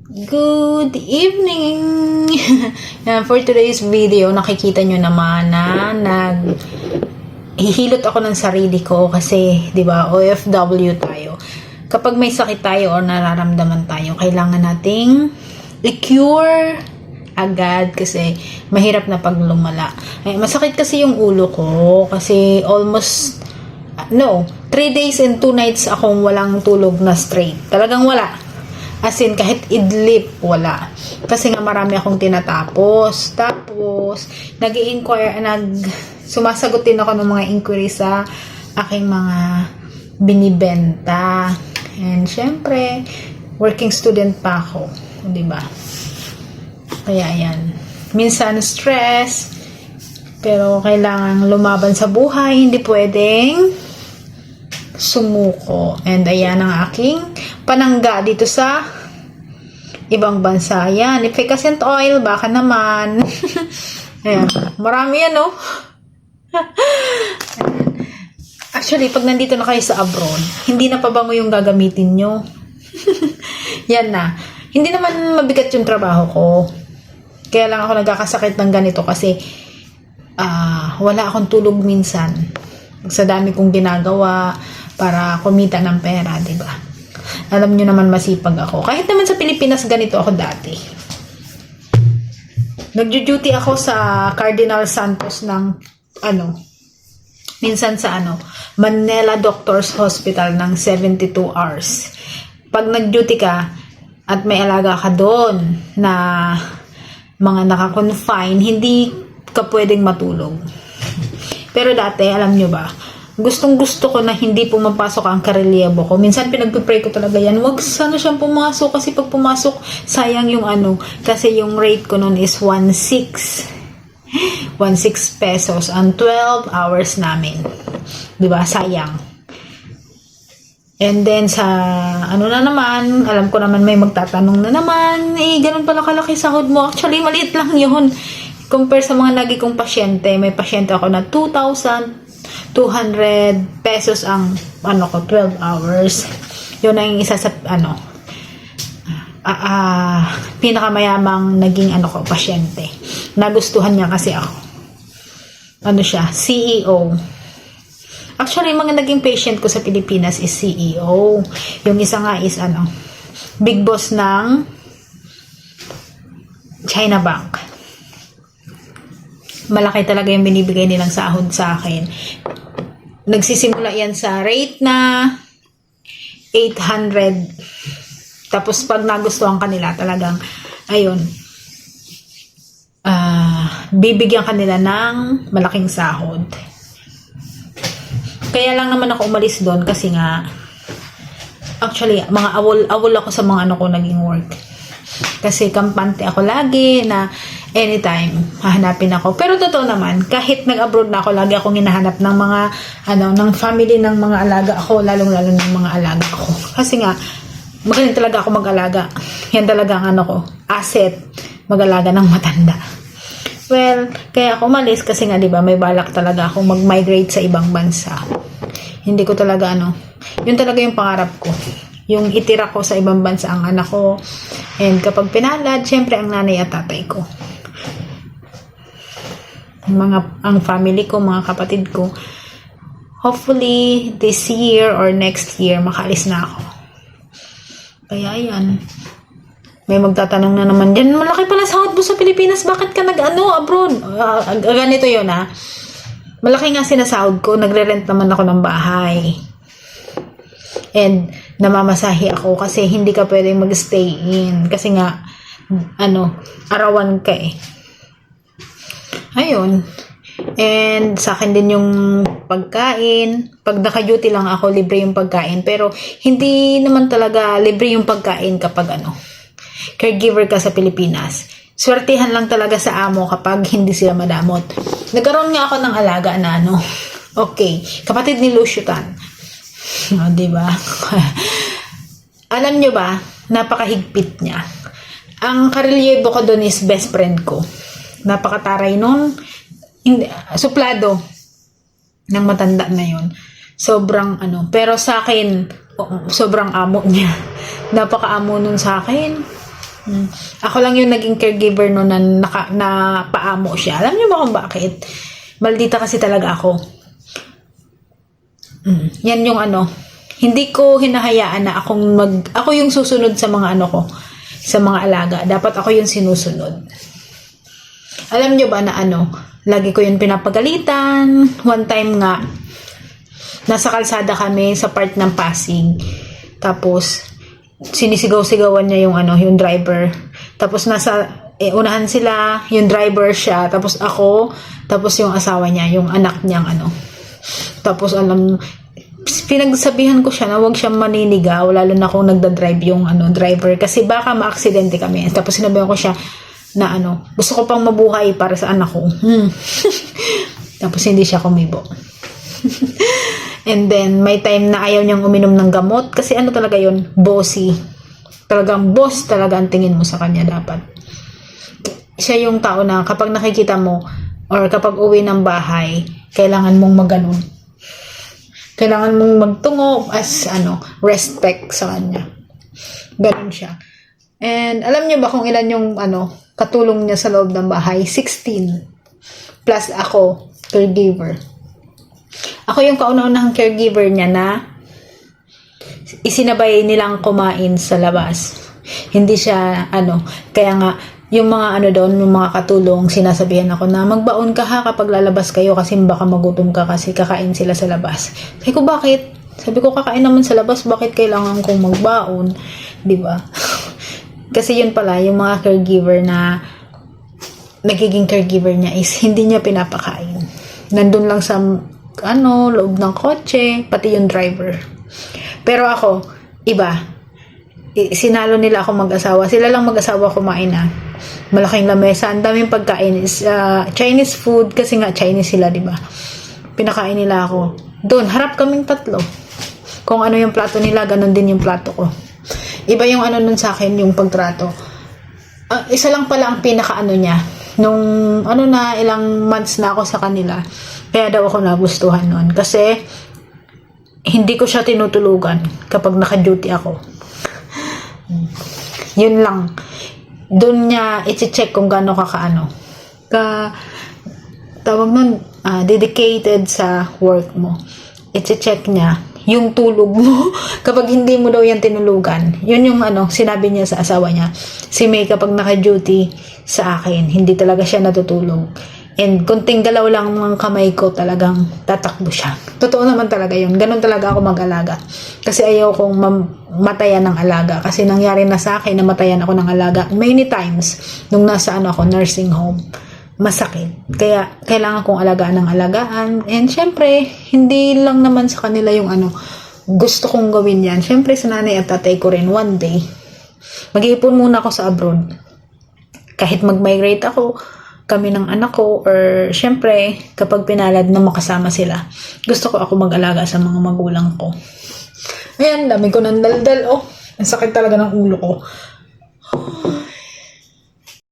Good evening! Yan, for today's video, nakikita nyo naman na hihilot ako ng sarili ko kasi, di ba, OFW tayo. Kapag may sakit tayo o nararamdaman tayo, kailangan nating i-cure agad kasi mahirap na pag lumala. Ay, masakit kasi yung ulo ko kasi almost 3 days and 2 nights akong walang tulog na straight. Talagang wala. As in, kahit idlip, wala. Kasi nga marami akong tinatapos. Tapos, sumasagot din ako ng mga inquiry sa aking mga binibenta. And, syempre, working student pa ako. Diba? Kaya, yan. Minsan, stress. Pero, kailangan lumaban sa buhay. Hindi pwedeng sumuko. And, ayan ang aking panangga dito sa ibang bansa. Yan, efficacent oil, baka naman. Ayan, marami yan, no? Actually, pag nandito na kayo sa abroad, hindi na pabango yung gagamitin nyo. Yan na. Hindi naman mabigat yung trabaho ko. Kaya lang ako nagkakasakit ng ganito kasi wala akong tulog minsan. Sa dami kong ginagawa para kumita ng pera, diba? Alam nyo naman masipag ako. Kahit naman sa Pilipinas, ganito ako dati. Nagjo-duty ako sa Cardinal Santos ng minsan sa Manila Doctors Hospital ng 72 hours. Pag nag-duty ka at may alaga ka doon na mga naka-confine, hindi ka pwedeng matulog. Pero dati, alam nyo ba, gustong-gusto ko na hindi pumapasok ang karelyebo ko. Minsan pinagpipray ko talaga yan. Wag sana siyang pumasok kasi pag pumasok, sayang yung kasi yung rate ko noon is 1.6 pesos ang 12 hours namin. Diba? Sayang. And then sa na naman, alam ko naman may magtatanong na naman, ganun pala kalaki sahod mo. Actually, maliit lang yun. Compare sa mga lagi kong pasyente, may pasyente ako na 2,200 pesos ang 12 hours. Yun ang isa sa pinakamayamang naging pasyente. Nagustuhan niya kasi ako. Siya, CEO. Actually, mga naging patient ko sa Pilipinas is CEO. Yung isa nga is big boss ng China Bank. Malaki talaga yung binibigay nilang sahod sa akin. Nagsisimula yan sa rate na 800. Tapos pag nagustuhan kanila talagang, bibigyan kanila ng malaking sahod. Kaya lang naman ako umalis doon kasi nga, actually, mga awol ako sa mga ko naging work. Kasi kampante ako lagi na anytime hahanapin ako. Pero totoo naman, kahit nag-abroad na ako, lagi akong hinahanap ng mga ng family ng mga alaga ako, lalong-lalo ng mga alaga ako. Kasi nga, magaling talaga ako mag-alaga. Yan talaga ang asset, mag-alaga ng matanda. Well, kaya ako umalis kasi nga, di ba, may balak talaga akong mag-migrate sa ibang bansa. Hindi ko talaga yun talaga yung pangarap ko. Yung itira ko sa ibang bansa ang anak ko. And kapag pinalad, syempre ang nanay at tatay ko. Ang family ko, mga kapatid ko. Hopefully, this year or next year, makaalis na ako. Kaya yan. May magtatanong na naman dyan, malaki pala sahod mo sa Pilipinas, bakit ka abroad? Ganito yun Malaki nga sinasahod ko, nagre-rent naman ako ng bahay. And namamasahe ako kasi hindi ka pwedeng mag-stay in. Kasi nga, arawan ka Ayun. And sa akin din yung pagkain. Pag naka-duty lang ako, libre yung pagkain. Pero hindi naman talaga libre yung pagkain kapag caregiver ka sa Pilipinas. Swertihan lang talaga sa amo kapag hindi sila madamot. Nagkaroon nga ako ng alaga na okay, kapatid ni Lucio Tan. Diba? Alam nyo ba, napakahigpit niya. Ang karelyebo ko doon is best friend ko. Napakataray nun. Suplado ng matanda na yun. Sobrang pero sa akin, sobrang amo niya. Napaka-amo nun sa akin. Ako lang yung naging caregiver no na paamo siya. Alam niyo ba kung bakit? Maldita kasi talaga ako. Yan yung hindi ko hinahayaan na ako yung susunod sa mga ko, sa mga alaga. Dapat ako yung sinusunod. Alam niyo ba na lagi ko yung pinapagalitan. One time nga, nasa kalsada kami sa part ng Pasig. Tapos, sinisigaw-sigawan niya yung driver. Tapos unahan sila, yung driver siya, tapos ako, tapos yung asawa niya, yung anak niyang Tapos pinagsabihan ko siya na huwag siyang maninigaw, lalo na kung nagda-drive yung driver kasi baka ma-aksidente kami. Tapos sinabihan ko siya na gusto ko pang mabuhay para sa anak ko. Tapos hindi siya kumibo. And then, may time na ayaw niyang uminom ng gamot. Kasi talaga yun? Bossy. Talagang boss talaga ang tingin mo sa kanya dapat. Siya yung tao na kapag nakikita mo or kapag uwi ng bahay, kailangan mong maganon. Kailangan mong magtungo as respect sa kanya. Ganon siya. And alam niyo ba kung ilan yung katulong niya sa loob ng bahay? 16. Plus ako, caregiver. Ako yung kauna-unahang caregiver niya na isinabay nilang kumain sa labas. Hindi siya, kaya nga, yung mga doon, yung mga katulong, sinasabihan ako na magbaon ka ha kapag lalabas kayo kasi baka magutom ka kasi kakain sila sa labas. Sabi ko, bakit? Sabi ko, kakain naman sa labas, bakit kailangan kong magbaon? Diba? Kasi yun pala, yung mga caregiver na nagiging caregiver niya is hindi niya pinapakain. Nandun lang sa loob ng kotse, pati yung driver. Pero ako, iba. Sinalo nila ako mag-asawa. Sila lang mag-asawa kumain na. Malaking lamesa, ang daming pagkain. Chinese food, kasi nga Chinese sila, di ba? Pinakain nila ako. Doon, harap kaming tatlo. Kung ano yung plato nila, ganun din yung plato ko. Iba yung nun sa akin, yung pagtrato. Isa lang pala ang pinaka niya. Nung ilang months na ako sa kanila. Kaya daw ako nagustuhan nun. Kasi, hindi ko siya tinutulugan kapag naka-duty ako. Yun lang. Doon niya i-check kung gaano tawag nun, dedicated sa work mo. I-check niya yung tulog mo. Kapag hindi mo daw yan tinulugan, yun yung sinabi niya sa asawa niya. Si May kapag naka-duty sa akin, hindi talaga siya natutulog. And kunting galaw lang ng kamay ko, talagang tatakbo siya. Totoo naman talaga yun. Ganun talaga ako mag-alaga. Kasi ayaw kong matayan ng alaga. Kasi nangyari na sa akin, namatayan ako ng alaga. Many times, nung nasa ako, nursing home, masakit. Kaya, kailangan kong alagaan ng alagaan. And syempre, hindi lang naman sa kanila yung gusto kong gawin yan. Syempre, sa nanay at tatay ko rin, one day, mag-iipon muna ako sa abroad. Kahit mag-migrate ako, kami ng anak ko, or syempre, kapag pinalad na makasama sila, gusto ko ako mag-alaga sa mga magulang ko. Ayan, dami ko ng daldal, ang sakit talaga ng ulo ko.